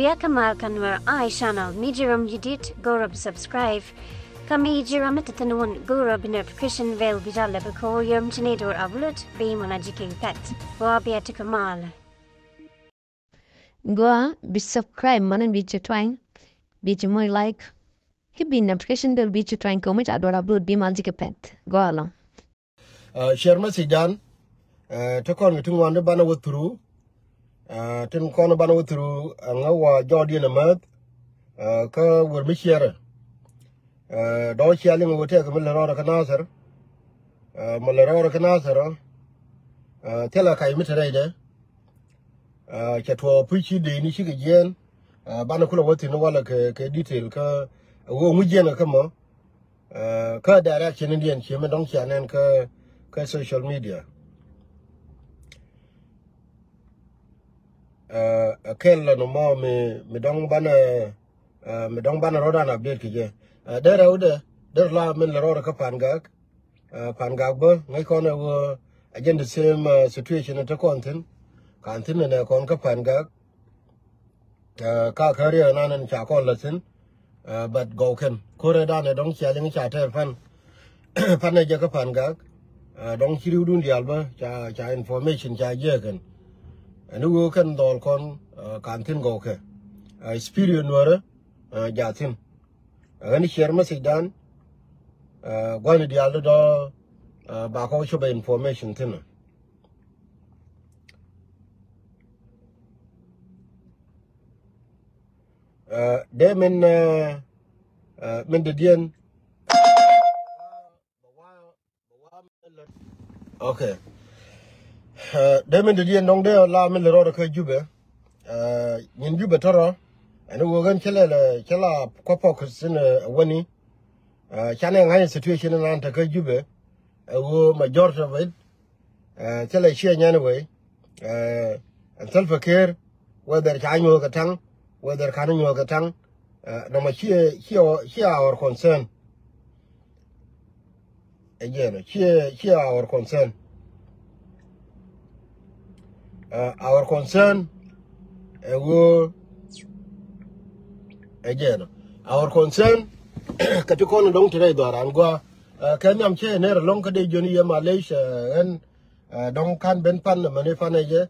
Rabia Kamal Kanwar I channel Mijiram Yudit Gorab subscribe. Kami Jiram Tatanun Gorab notification veil Bijala Bako Yum Chinador Avlut Beamonajiki Pet. Wabia to Kamal. Go be subscribe manan be twine. Be more like. He be notification del be twine comment adora blood be magic pet. Go along. Share message done. To con to one the banner with through. Tin corner banner with through and Jordan a month. Ka will be share. Don't sharing will take a Millerora Canazar. Millerora Canazar. Tell a Kai Mitter. Chatwa preachy the initial again. Banakula what in wala ke detail ka wo mujena kama. Ka direction Indian chima don't shan ka social media. A kella no more me don't ban rodan update kije. There la min la roda ka pangag ba ngai kona wo again the same situation at the content na kon ka pangag ka career nan cha kon latin but go ken kore da ne dong cha ling cha ter fan ne ja ka pangag dong chiru dun dial ba cha information cha ye ken anu wo kan dol kon kantin go ke experience wore jatin gani share message dan gwani dial do ba ko shoba information tin de min de dien okay de min de dien dong de la min le ro ka jube nin jube toro anu wo gan chela ko pok sin wani chane ngai situation nan ta ka jube wo majority of it chela share nyane we and self care whether chanyo ka tang whether kanyo ka tang no ma here our concern again here our concern wo again our concern katikon dong tire doran go kanyam che ne long ka de joni ya Malaysia en dong kan ben pan mane fane je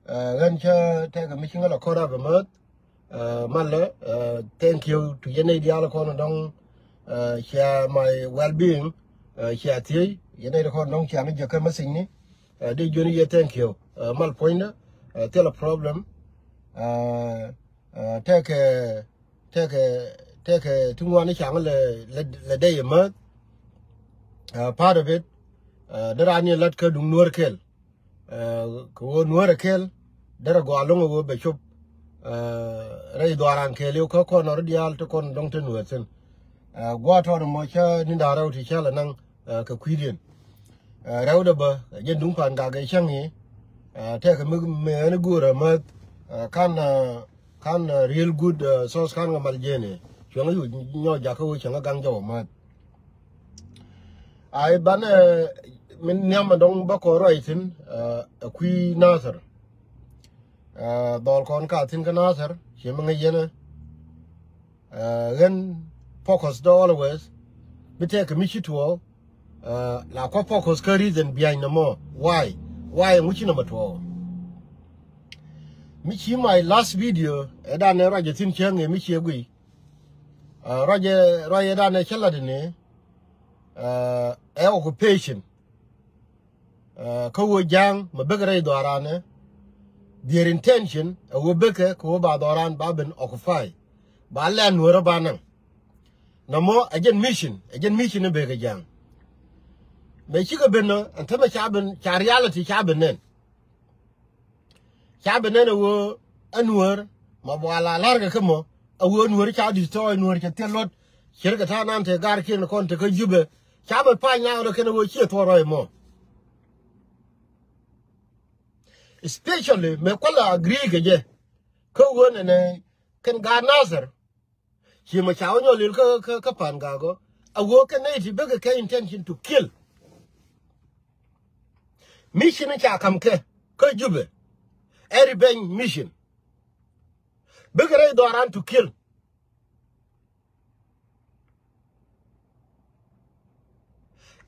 gan cha te ga mishinga la kora ba mat malle thank you to yene diala kon dong share my well being share ti yene kon dong share ni je ka masing ni de joni ya thank you mal point tell a problem take tungwani chang le day mat part of it there are let ka dung nuor kel ko nuor kel there go along go be chop rai doaran kel ko ko nor dial to kon dong ten wetsen go to mo cha ni da raw ti chala nang ka kwidien raw da ba jen dung pan ga ga chang ni take me ne gura mat kan real good source kan ngamal jene chunga yu nyo jako chunga gang jaw mat ai ban min nyam dong ba ko roitin kui nasar dol kon ka tin ka nasar chimanga yene gen focus do always we take a mission to la ko focus ka reason behind no more why muchi number 2 michi my last video eda ne raje tin chenge michi egui raje da ne chela dine occupation ko wo jang ma begere do arane their intention wo beke ko ba do ran ba ben occupy ba len woro ba nan no mo again mission ne bege jang me chi ko benno antama chaben cha reality chaben nen wo anwar ma wala larga kamo awo anwar cha destroy anwar cha telot shirka ta nan te gar kin kon te ka jube cha ba pa nya ro kana wo chi toro mo especially me kola agree ke je ko wona ne kan ga nazar shi ma cha wonyo lil ka pan ga go awo ka ne ti bega ka intention to kill mission cha kam ke ko jube every mission Bigare doran to kill.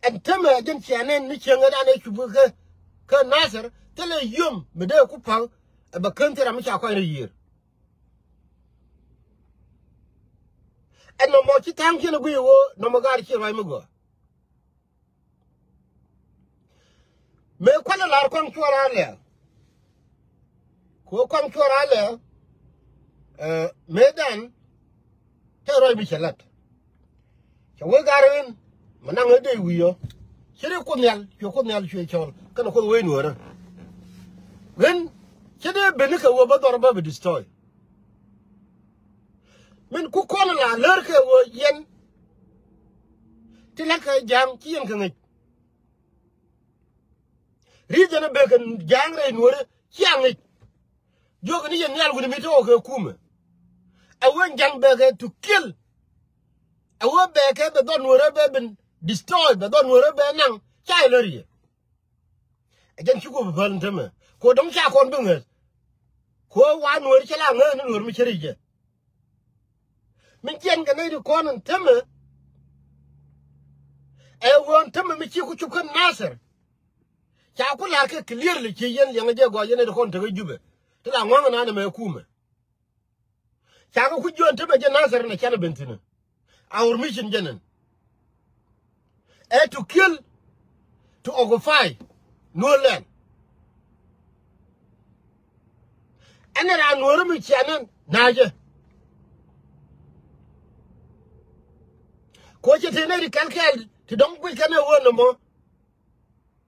And tell me again, Shannon, Michigan, and I should book her. Can Nasser tell a yum, Medea Kupang, about country Amisha quite a year. And no more time can agree, no more God here, I'm go. May quite a lot of come to our alley. Who come to our alley? Medan, tell I Michelet. So we got in. Manang a day we are. Chile Cornell, your Cornell Churchill, can hold away no. Then, Chile Benica were but or above destroy. When Kukola lurker were yen Tilaka jam Kian can it. Reason a bacon jang rain were Kiang it. Jogani and Yell with me to her Kuma. I went young beggar to kill. I went back at the Don were destroyed, but don't worry about now. Child area. Again, you go for Valentine. Go don't check on doing it. Go one word shall I learn and will be cherry. Minkian can do corn and timber. I want timber, Michiku to come Nasser. Chakulaka clearly, Chiyan, young Jaguar, and the hunter with Juba. Till I want an animal kuma. Chaku could you and Timber Nasser and a cannabintina. Our mission, Jenin. To kill, to occupy no land. And then I know me Shannon, Naja. Coach it in a calcal, to don't we can word no more.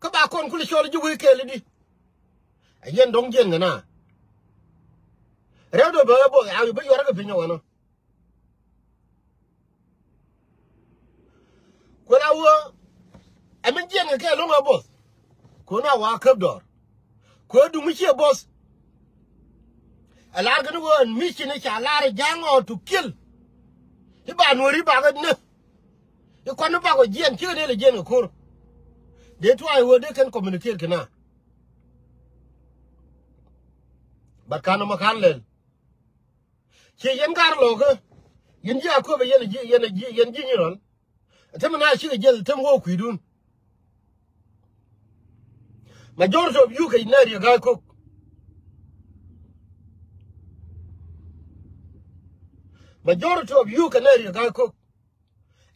Come back on, could show you weak lady. Again, don't get na. Rather, boy, I will be your opinion. When I were, I mean, Jen, a long boss. Kona walk up door. Could do me a boss. A large word, mission is a large young or to kill. The ban will reback enough. You can't back with Jen, kill the Jen of Cor. That's why they can communicate. But Kana Macanlel. She young Carloga, Yenja Coba Yen General. Temana should get them walk we do. Majority of you can marry a guy cook. Majority of you can marry a guy cook.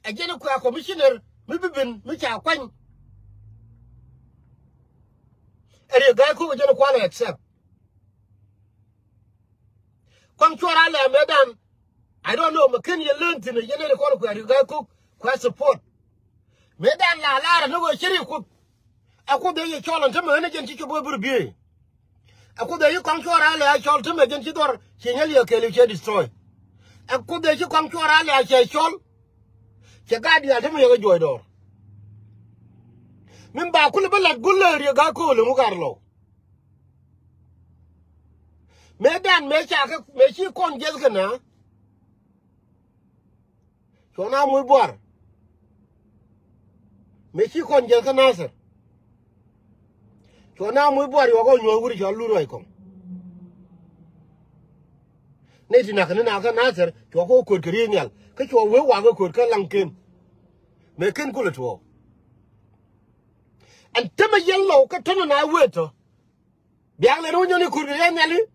Again, a commissioner, maybe been which are quite. And a guy cook is going to accept. Come to our madam. I don't know, McKinney learned in a general call where you guy cook. Quite support. Medan la lara no shiri ku. Aku de ye cholan tama ene gen ticho bo burbi. Aku de ye konchora la chol tama gen tidor chenyali yo kele che destroy. Aku de ye konchora la che chol. Che gadi ya tama yo joy dor. Min ba ku le bala gulle ri ga ko le mu garlo. Medan me cha ka me chi kon gel kana. Chona mu bor. Mechi kon jel ka Nasser. So na mu bori wa go nyo wuri jo lu roi kom. Ne ti na ka Nasser jo ko ko krinyal. Ka jo we wa go ko ka lankin. Me ken ku le to. And tema yellow ka tono na weto. Biang le no nyo ku krinyal.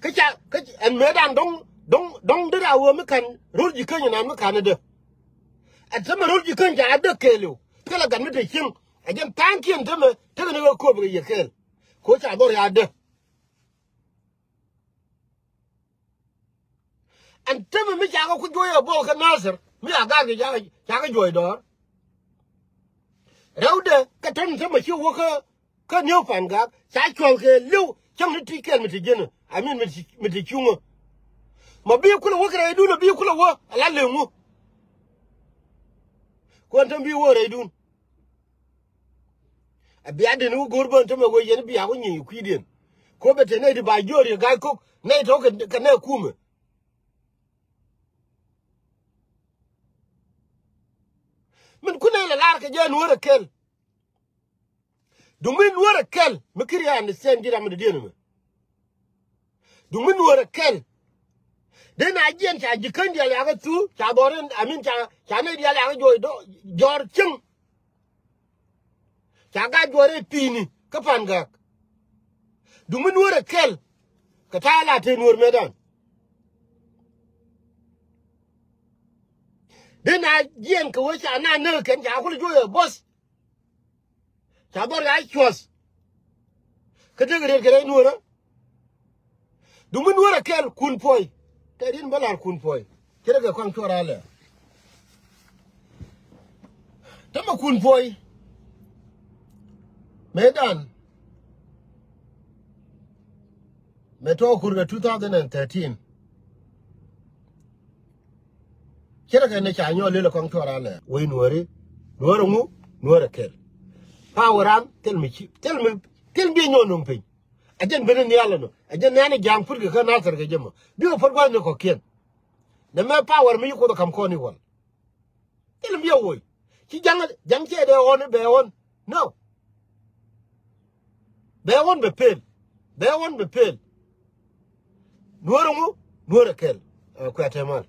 Ka cha ka en medan dong dira wo me kan ruji kan na me kan de. At some ruji kan ja de kelo. Kala gan me de king. Again, thank you, and tell me go cover your kill. Coach, I don't have there. And tell me, I could go a book and answer. Me, I got the Jagga Joy door. Rowder, Catan, some of you worker, can you find God? Cycle, Lou, some tea can with the dinner. I mean, with the humor. My vehicle worker, I do the vehicle work, I like them. Quantum be what I do. A beard and who go burn to my way and be a winning you quidin. Corbett and native by Jory, a guy cook, Nate Hogan, the canal kuma. Men couldn't lark again, what a kill. Do men what a kill, Makiria and the same did I'm the dinner. Do men what a kill, den ajien cha jikan dia ya ga tu cha boren amin cha ne dia ya ga do jor ching cha ga jore pini ka panga dumun wora kel ka ta la te nur medan den ajien ka wo cha na ne ken cha ko jo boss cha bor ga chos ka de gre nur dumun wora kel kun poi Terin balar kun poi. Kira ga kwang chora le. Tama kun poi. Medan. Meto kurga 2013. Kira ga ne chanyo le kwang chora le. Wei nuori. Nuoro mu. Nuoro kel. Poweram tel mi bi nyo nung pin. Ajen benen ni ala no ajen nane jang pur ga na tar ga jema bi ko por gwan ko ken na me power mi ko kam ko ni won ilm yo woy ci jang ce de on be on no be on be pel nuoro mu nuoro kel ko atemal